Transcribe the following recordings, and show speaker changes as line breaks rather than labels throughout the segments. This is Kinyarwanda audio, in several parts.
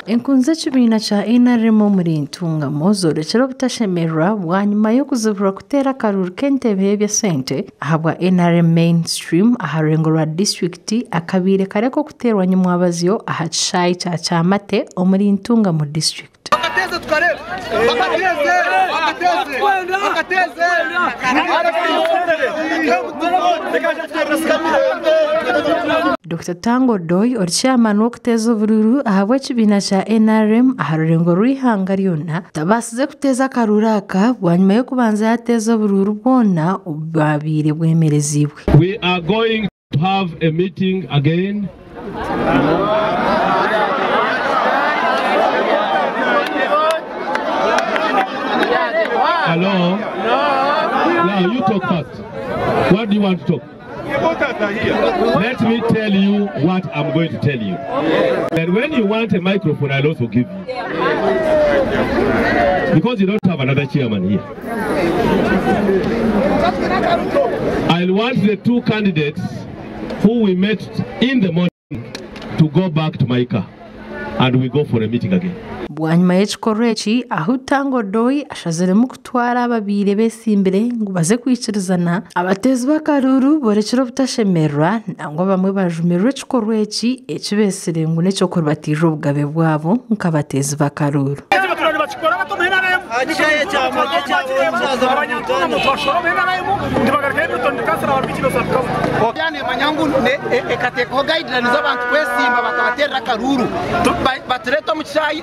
Enkunze kibina cha inaremo muri ntungamo zorekera butashemerwa bwanyuma yo kuzibura kutera karuru kentebe bya sente ahabwa NRM mainstream aharengo rwa district akabire kareko kuterwa nyumwabaziyo ahacai cha chamate omuri ntungamo district. Dr. Tango Doi or chairman wokuteza bururu ahabwa kibina cha NRM aharengo ruihanga ryona tabasize kuteza karuraka bwanyuma yo kubanza yateza bururu bwona ubabire bwemerezibwe.
We are going to have a meeting again. Hello? Now you talk first. What do you want to talk? Let me tell you what I'm going to tell you. And when you want a microphone, I'll also give you. Because you don't have another chairman here. I'll want the two candidates who we met in the morning to go back to my car and we go for a meeting again.
Bwanyuma y'ekikorwa aho Tango Doi ashaziremu kutwara ababire besimbere ngo baze kwikirizana abatezi bakaruru borekero butashemerwa nangwa bamwe bajumerwe ekikorwa ekibesere ngo necyo kurbatije ubugabe bwabo nkabatezi bakaruru.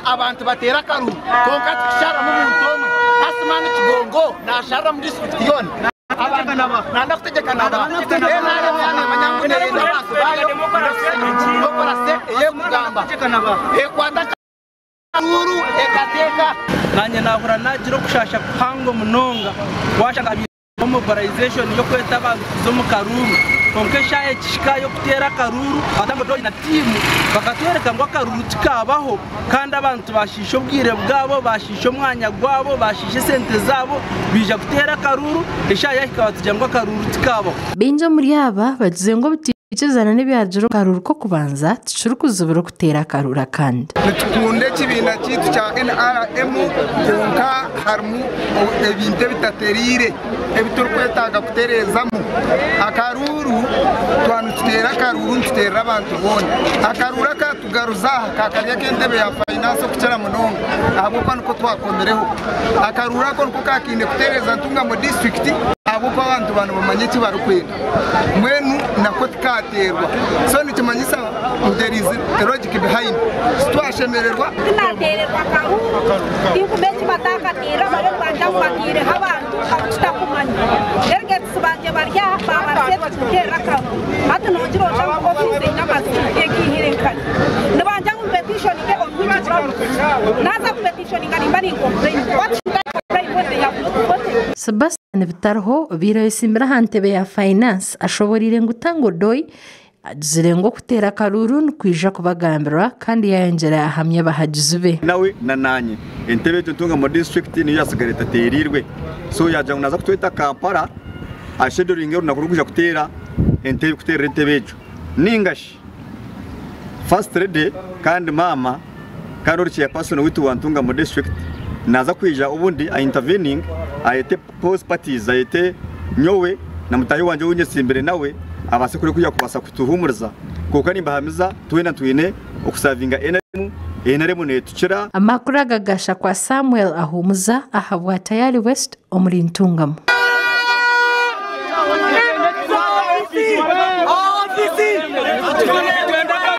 Abantu batera karuru konka tukishara mu muntu omwe asimana kigongo na shara mu district yone abana naba nanda kutegeka naba enare bane manyangune enda bayo demokrasi ye kugamba ekwata karuru ekateka nanye nahura nagira kushasha kuhango munonga washaka mobilization yo kweta abantu zo mu karuru konkesha ekishika yo kutera karuru Tango Doi na timu bakatwereka ngo karuru tikabaho kandi abantu bashisho ubwire bwabo bashisho mwanya gwabo bashishe sente zabo bija kutera karuru eshaya ikabatuja ngo karuru tikabaho
benja muri aba bagize ngo ikizana n'ibyajuro karuru ko kubanza tucuru kuzubura kutera karura kandi
tukunde kibina kitu cha NRM konka harmu ebinte bitaterire ebituru kwetaga kuterezamo akaruru twanu tutera karuru tutera abantu bone akarura katugaruza kakarya kentebe ya finance kucara munonga abo kwanuko twakomereho akarura ko nuko kakinde kutereza ntunga mu district abo kwa abantu bamanye kibarukwenda mwenu nako tikaterwa so nikimanyisa there is a logic behind twashemererwa
natererwa karuru ikubeti bataka tira bale banja kwatire abantu akutakumanya erge tsubanje barya baba setera karuru hatu nojiro cha office n'amazi ekihirenkana nabanja mu petition ke on which problem naza petition ngani bari complain what should I complain when they have voted
Sebastian Vitarho biro isimbira hantebe ya finance ashoborire ngo Tango Doi zirengo kutera karuru nkwija kubagambira kandi yayengera ahamye bahagizube
nawe nananye entebe tuntunga mu district ni yasigareta terirwe so yaje unaza kutwita Kampala ashedoringe unakuruguja kutera entebe kutera entebejo ningashi first ready kandi mama kandi uri ya person witu wantunga mu district naza kwija ubundi a intervening ayete post parties ayete nyowe na mutayi wanje w'unyesimbere nawe abase kuri kujya kubasa kutuhumuriza kuko nimba hamiza tuwena tuine okusavinga NRM ne tukira
amakuru agagasha kwa Samuel ahumuza ahabwa tayari West omuri ntungamo
office